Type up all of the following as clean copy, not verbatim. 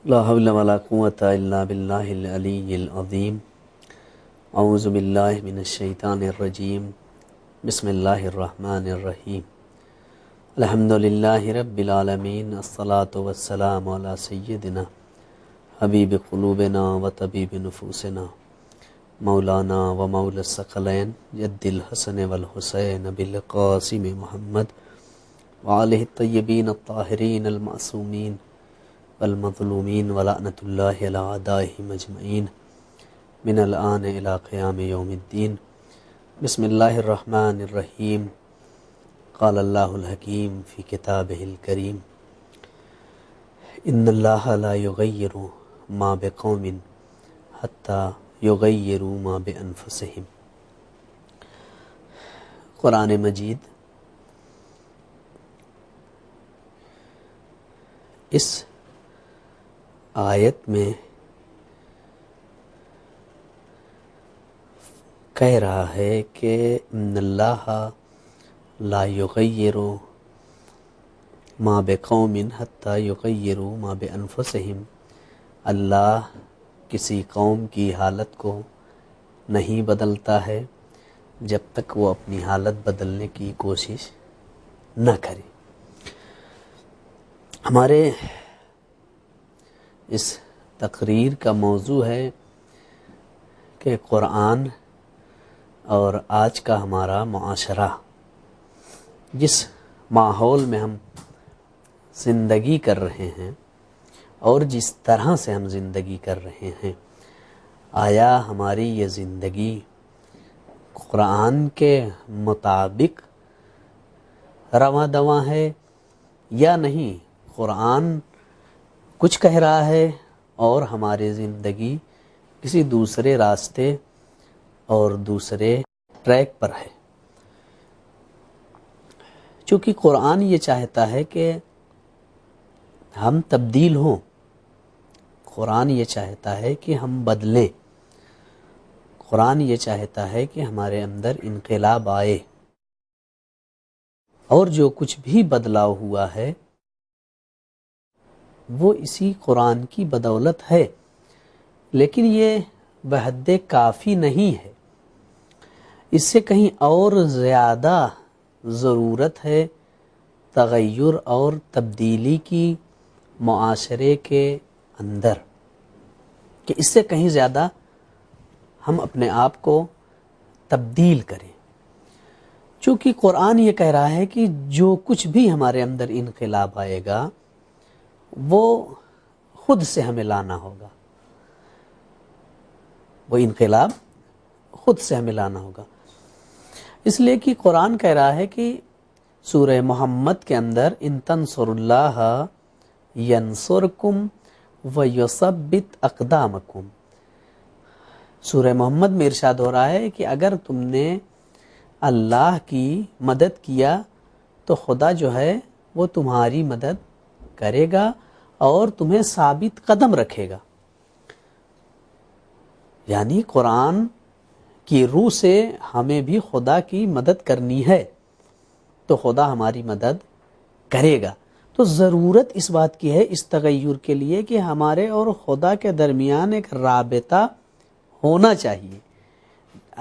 لا حول ولا قوة الا باللہ العلی العظیم۔ اعوذ باللہ من الشیطان الرجیم۔ بسم اللہ الرحمن الرحیم۔ الحمد للہ رب العالمین، الصلاة والسلام علی سیدنا حبیب قلوبنا و طبیب نفوسنا مولانا و مولا الثقلین جد الحسن والحسین بالقاسم محمد وآلہ الطیبین الطاہرین المعصومین والمظلومین ولعنۃ اللہ علی اعدائہم اجمعین من الآن الی قیام یوم الدین۔ بسم اللہ الرحمن الرحیم۔ قال اللہ الحکیم فی کتابہ الکریم، ان اللہ لا یغیر ما بقوم حتی یغیروا ما بانفسہم۔ قرآن مجید اس آیت میں کہہ رہا ہے کہ ان اللہ لا یغیر ما بقوم حتی یغیروا ما بانفسہم۔ اللہ کسی قوم کی حالت کو نہیں بدلتا ہے جب تک وہ اپنی حالت بدلنے کی کوشش نہ کرے۔ ہمارے اس تقریر کا موضوع ہے کہ قرآن اور آج کا ہمارا معاشرہ، جس ماحول میں ہم زندگی کر رہے ہیں اور جس طرح سے ہم زندگی کر رہے ہیں، آیا ہماری یہ زندگی قرآن کے مطابق رواں دواں ہے یا نہیں؟ قرآن کچھ کہہ رہا ہے اور ہماری زندگی کسی دوسرے راستے اور دوسرے ٹریک پر ہے۔ چونکہ قرآن یہ چاہتا ہے کہ ہم تبدیل ہوں، قرآن یہ چاہتا ہے کہ ہم بدلیں، قرآن یہ چاہتا ہے کہ ہمارے اندر انقلاب آئے، اور جو کچھ بھی بدلاؤ ہوا ہے وہ اسی قرآن کی بدولت ہے، لیکن یہ بحد کافی نہیں ہے۔ اس سے کہیں اور زیادہ ضرورت ہے تغیر اور تبدیلی کی معاشرے کے اندر، کہ اس سے کہیں زیادہ ہم اپنے آپ کو تبدیل کریں۔ چونکہ قرآن یہ کہہ رہا ہے کہ جو کچھ بھی ہمارے اندر انقلاب آئے گا وہ خود سے ہمیں لانا ہوگا، وہ انقلاب خود سے ہمیں لانا ہوگا۔ اس لیے کہ قرآن کہہ رہا ہے کہ سورہ محمد کے اندر ان تنصر اللہ ینصرکم ویثبت اقدامکم، سورہ محمد میں ارشاد ہو رہا ہے کہ اگر تم نے اللہ کی مدد کیا تو خدا جو ہے وہ تمہاری مدد کرے گا اور تمہیں ثابت قدم رکھے گا۔ یعنی قرآن کی روح سے ہمیں بھی خدا کی مدد کرنی ہے تو خدا ہماری مدد کرے گا۔ تو ضرورت اس بات کی ہے اس تغیر کے لیے کہ ہمارے اور خدا کے درمیان ایک رابطہ ہونا چاہیے۔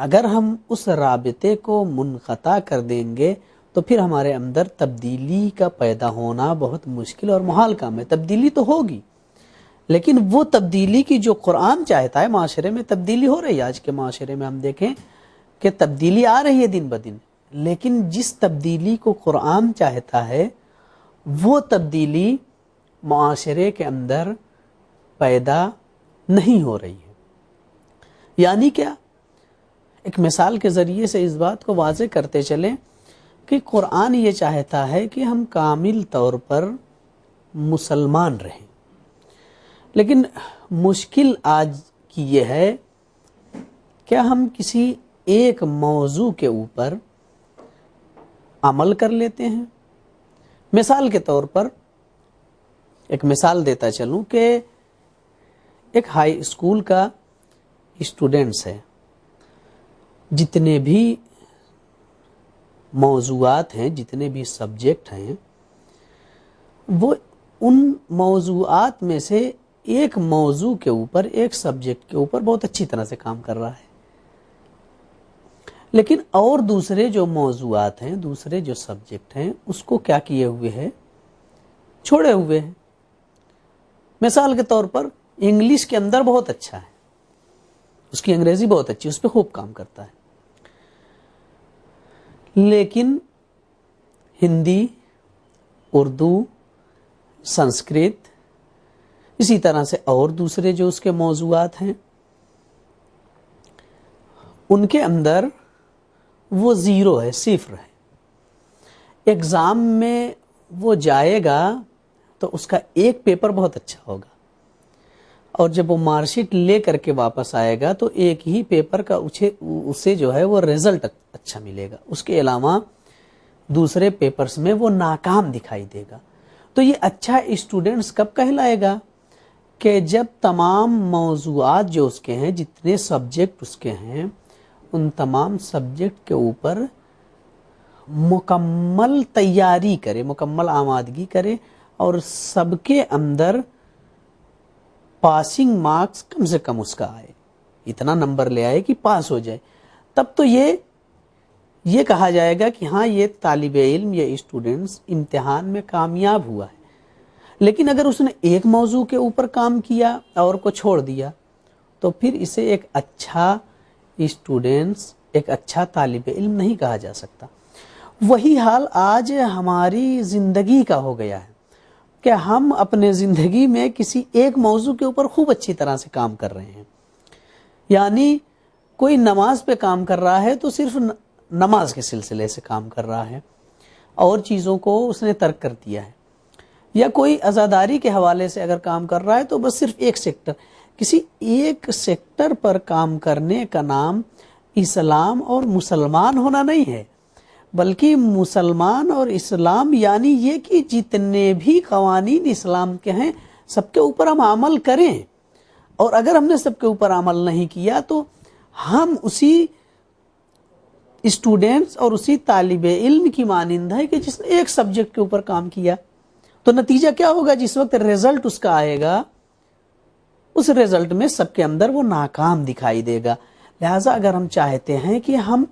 اگر ہم اس رابطے کو منقطع کر دیں گے تو پھر ہمارے اندر تبدیلی کا پیدا ہونا بہت مشکل اور محال کام ہے۔ تبدیلی تو ہوگی، لیکن وہ تبدیلی کی جو قرآن چاہتا ہے، معاشرے میں تبدیلی ہو رہی ہے، آج کے معاشرے میں ہم دیکھیں کہ تبدیلی آ رہی ہے دن بدن، لیکن جس تبدیلی کو قرآن چاہتا ہے وہ تبدیلی معاشرے کے اندر پیدا نہیں ہو رہی ہے۔ یعنی کیا؟ ایک مثال کے ذریعے سے اس بات کو واضح کرتے چلیں کہ قرآن یہ چاہتا ہے کہ ہم کامل طور پر مسلمان رہیں، لیکن مشکل آج کی یہ ہے کہ ہم کسی ایک موضوع کے اوپر عمل کر لیتے ہیں۔ مثال کے طور پر ایک مثال دیتا چلوں کہ ایک ہائی اسکول کا اسٹوڈنٹس ہے، جتنے بھی موضوعات ہیں، جتنے بھی سبجیکٹ ہیں، وہ ان موضوعات میں سے ایک موضوع کے اوپر، ایک سبجیکٹ کے اوپر بہت اچھی طرح سے کام کر رہا ہے، لیکن اور دوسرے جو موضوعات ہیں، دوسرے جو سبجیکٹ ہیں، اس کو کیا کیے ہوئے ہیں؟ چھوڑے ہوئے ہیں۔ مثال کے طور پر انگلش کے اندر بہت اچھا ہے، اس کی انگریزی بہت اچھی، اس پہ خوب کام کرتا ہے، لیکن ہندی، اردو، سنسکرت، اسی طرح سے اور دوسرے جو اس کے موضوعات ہیں، ان کے اندر وہ زیرو ہے، صفر ہے۔ ایگزام میں وہ جائے گا تو اس کا ایک پیپر بہت اچھا ہوگا، اور جب وہ مارک شیٹ لے کر کے واپس آئے گا تو ایک ہی پیپر کا اسے جو ہے وہ رزلٹ اچھا ملے گا، اس کے علاوہ دوسرے پیپرز میں وہ ناکام دکھائی دے گا۔ تو یہ اچھا اسٹوڈنٹس کب کہلائے گا؟ کہ جب تمام موضوعات جو اس کے ہیں، جتنے سبجیکٹ اس کے ہیں، ان تمام سبجیکٹ کے اوپر مکمل تیاری کرے، مکمل آمادگی کرے، اور سب کے اندر پاسنگ مارکس کم سے کم اس کا آئے، اتنا نمبر لے آئے کہ پاس ہو جائے، تب تو یہ کہا جائے گا کہ ہاں یہ طالب علم، یہ اسٹوڈنٹس امتحان میں کامیاب ہوا ہے۔ لیکن اگر اس نے ایک موضوع کے اوپر کام کیا اور کو چھوڑ دیا تو پھر اسے ایک اچھا اسٹوڈنٹس، ایک اچھا طالب علم نہیں کہا جا سکتا۔ وہی حال آج ہماری زندگی کا ہو گیا ہے کہ ہم اپنے زندگی میں کسی ایک موضوع کے اوپر خوب اچھی طرح سے کام کر رہے ہیں، یعنی کوئی نماز پہ کام کر رہا ہے تو صرف نماز کے سلسلے سے کام کر رہا ہے، اور چیزوں کو اس نے ترک کر دیا ہے، یا کوئی عزاداری کے حوالے سے اگر کام کر رہا ہے تو بس صرف ایک سیکٹر، کسی ایک سیکٹر پر کام کرنے کا نام اسلام اور مسلمان ہونا نہیں ہے، بلکہ مسلمان اور اسلام یعنی یہ کہ جتنے بھی قوانین اسلام کے ہیں سب کے اوپر ہم عمل کریں، اور اگر ہم نے سب کے اوپر عمل نہیں کیا تو ہم اسی اسٹوڈنٹس اور اسی طالب علم کی مانند ہے کہ جس نے ایک سبجیکٹ کے اوپر کام کیا۔ تو نتیجہ کیا ہوگا؟ جس وقت رزلٹ اس کا آئے گا، اس رزلٹ میں سب کے اندر وہ ناکام دکھائی دے گا۔ لہٰذا اگر ہم چاہتے ہیں کہ ہم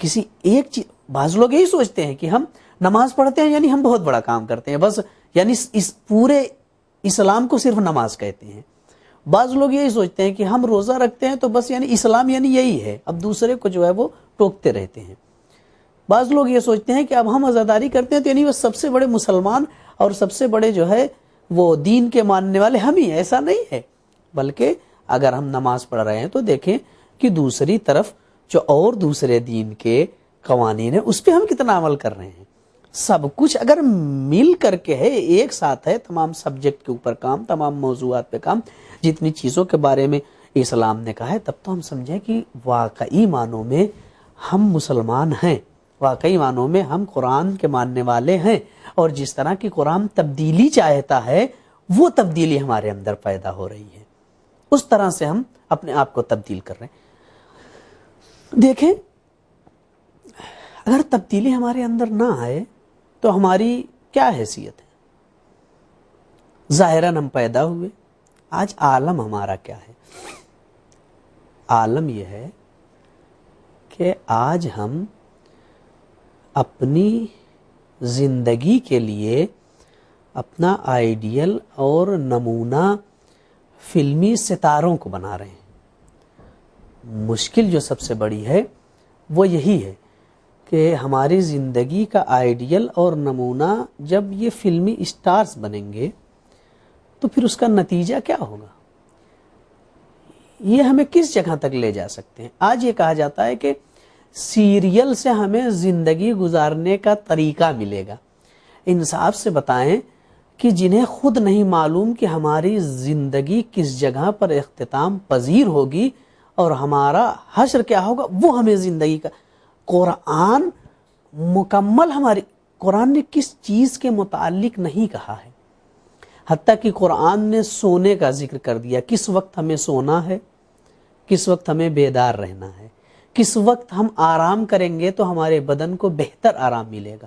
کسی ایک چیز، بعض لوگ یہی سوچتے ہیں کہ ہم نماز پڑھتے ہیں یعنی ہم بہت بڑا کام کرتے ہیں، بس یعنی اس پورے اسلام کو صرف نماز کہتے ہیں۔ بعض لوگ یہی سوچتے ہیں کہ ہم روزہ رکھتے ہیں تو بس یعنی اسلام یعنی یہی ہے، اب دوسرے کو جو ہے وہ ٹوکتے رہتے ہیں۔ بعض لوگ یہ سوچتے ہیں کہ اب ہم عزاداری کرتے ہیں تو یعنی وہ سب سے بڑے مسلمان اور سب سے بڑے جو ہے وہ دین کے ماننے والے ہم ہی ہیں۔ ایسا نہیں ہے، بلکہ اگر ہم نماز پڑھ رہے ہیں تو دیکھیں کہ دوسری طرف جو اور دوسرے دین کے قوانین ہیں اس پہ ہم کتنا عمل کر رہے ہیں۔ سب کچھ اگر مل کر کے ہے، ایک ساتھ ہے، تمام سبجیکٹ کے اوپر کام، تمام موضوعات پہ کام، جتنی چیزوں کے بارے میں اسلام نے کہا ہے، تب تو ہم سمجھیں کہ واقعی معنوں میں ہم مسلمان ہیں، واقعی معنوں میں ہم قرآن کے ماننے والے ہیں، اور جس طرح کی قرآن تبدیلی چاہتا ہے وہ تبدیلی ہمارے اندر پیدا ہو رہی ہے، اس طرح سے ہم اپنے آپ کو تبدیل کر رہے ہیں۔ دیکھیں، اگر تبدیلی ہمارے اندر نہ آئے تو ہماری کیا حیثیت ہے؟ ظاہراً ہم پیدا ہوئے، آج عالم ہمارا کیا ہے؟ عالم یہ ہے کہ آج ہم اپنی زندگی کے لیے اپنا آئیڈیل اور نمونہ فلمی ستاروں کو بنا رہے ہیں۔ مشکل جو سب سے بڑی ہے وہ یہی ہے کہ ہماری زندگی کا آئیڈیل اور نمونہ جب یہ فلمی اسٹارز بنیں گے تو پھر اس کا نتیجہ کیا ہوگا؟ یہ ہمیں کس جگہ تک لے جا سکتے ہیں؟ آج یہ کہا جاتا ہے کہ سیریل سے ہمیں زندگی گزارنے کا طریقہ ملے گا۔ انصاف سے بتائیں کہ جنہیں خود نہیں معلوم کہ ہماری زندگی کس جگہ پر اختتام پذیر ہوگی اور ہمارا حشر کیا ہوگا، وہ ہمیں زندگی کا قرآن مکمل قرآن نے کس چیز کے متعلق نہیں کہا ہے، حتیٰ کہ قرآن نے سونے کا ذکر کر دیا، کس وقت ہمیں سونا ہے، کس وقت ہمیں بیدار رہنا ہے، کس وقت ہم آرام کریں گے تو ہمارے بدن کو بہتر آرام ملے گا۔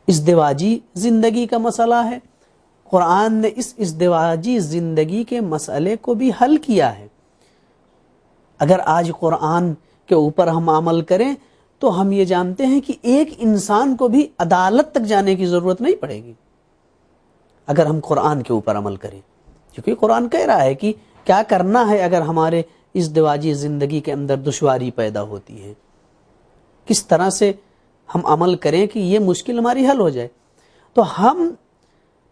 ازدواجی زندگی کا مسئلہ ہے، قرآن نے اس ازدواجی زندگی کے مسئلے کو بھی حل کیا ہے۔ اگر آج قرآن کے اوپر ہم عمل کریں تو ہم یہ جانتے ہیں کہ ایک انسان کو بھی عدالت تک جانے کی ضرورت نہیں پڑے گی اگر ہم قرآن کے اوپر عمل کریں، کیونکہ قرآن کہہ رہا ہے کہ کیا کرنا ہے اگر ہمارے ازدواجی زندگی کے اندر دشواری پیدا ہوتی ہے، کس طرح سے ہم عمل کریں کہ یہ مشکل ہماری حل ہو جائے۔ تو ہم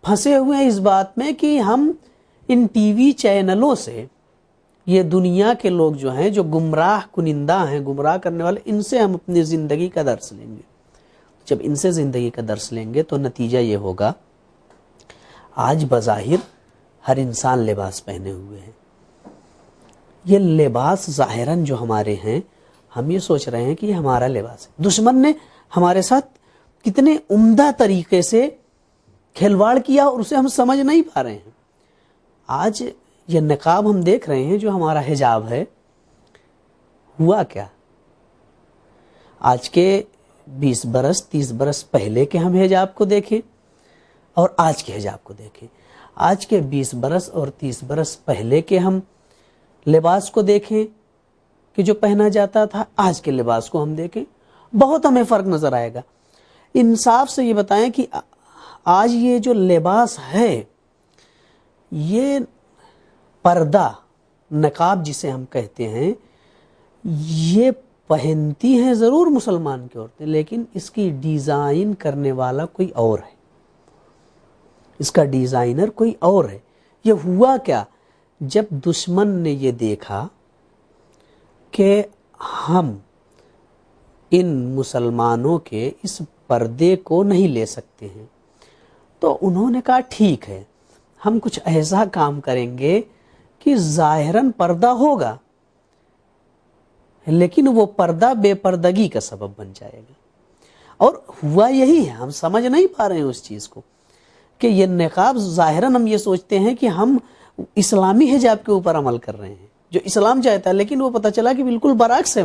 پھنسے ہوئے ہیں اس بات میں کہ ہم ان ٹی وی چینلوں سے، یہ دنیا کے لوگ جو ہیں جو گمراہ کنندہ ہیں، گمراہ کرنے والے، ان سے ہم اپنی زندگی کا درس لیں گے۔ جب ان سے زندگی کا درس لیں گے تو نتیجہ یہ ہوگا، آج بظاہر ہر انسان لباس پہنے ہوئے ہیں، یہ لباس ظاہراً جو ہمارے ہیں ہم یہ سوچ رہے ہیں کہ یہ ہمارا لباس ہے۔ دشمن نے ہمارے ساتھ کتنے عمدہ طریقے سے کھلواڑ کیا اور اسے ہم سمجھ نہیں پا رہے ہیں۔ آج یہ نقاب ہم دیکھ رہے ہیں جو ہمارا حجاب ہے، ہوا کیا؟ آج کے 20 برس 30 برس پہلے کے ہم حجاب کو دیکھیں اور آج کے حجاب کو دیکھیں، آج کے 20 برس اور 30 برس پہلے کے ہم لباس کو دیکھیں کہ جو پہنا جاتا تھا، آج کے لباس کو ہم دیکھیں، بہت ہمیں فرق نظر آئے گا۔ انصاف سے یہ بتائیں کہ آج یہ جو لباس ہے، یہ پردہ، نقاب جسے ہم کہتے ہیں، یہ پہنتی ہیں ضرور مسلمان کی عورتیں، لیکن اس کی ڈیزائن کرنے والا کوئی اور ہے، اس کا ڈیزائنر کوئی اور ہے۔ یہ ہوا کیا؟ جب دشمن نے یہ دیکھا کہ ہم ان مسلمانوں کے اس پردے کو نہیں لے سکتے ہیں، تو انہوں نے کہا ٹھیک ہے، ہم کچھ ایسا کام کریں گے کہ ظاہراً پردہ ہوگا لیکن وہ پردہ بے پردگی کا سبب بن جائے گا۔ اور ہوا یہی ہے، ہم سمجھ نہیں پا رہے ہیں اس چیز کو کہ یہ نقاب ظاہراً ہم یہ سوچتے ہیں کہ ہم اسلامی حجاب کے اوپر عمل کر رہے ہیں جو اسلام چاہتا ہے، لیکن وہ پتہ چلا کہ بالکل برعکس ہے۔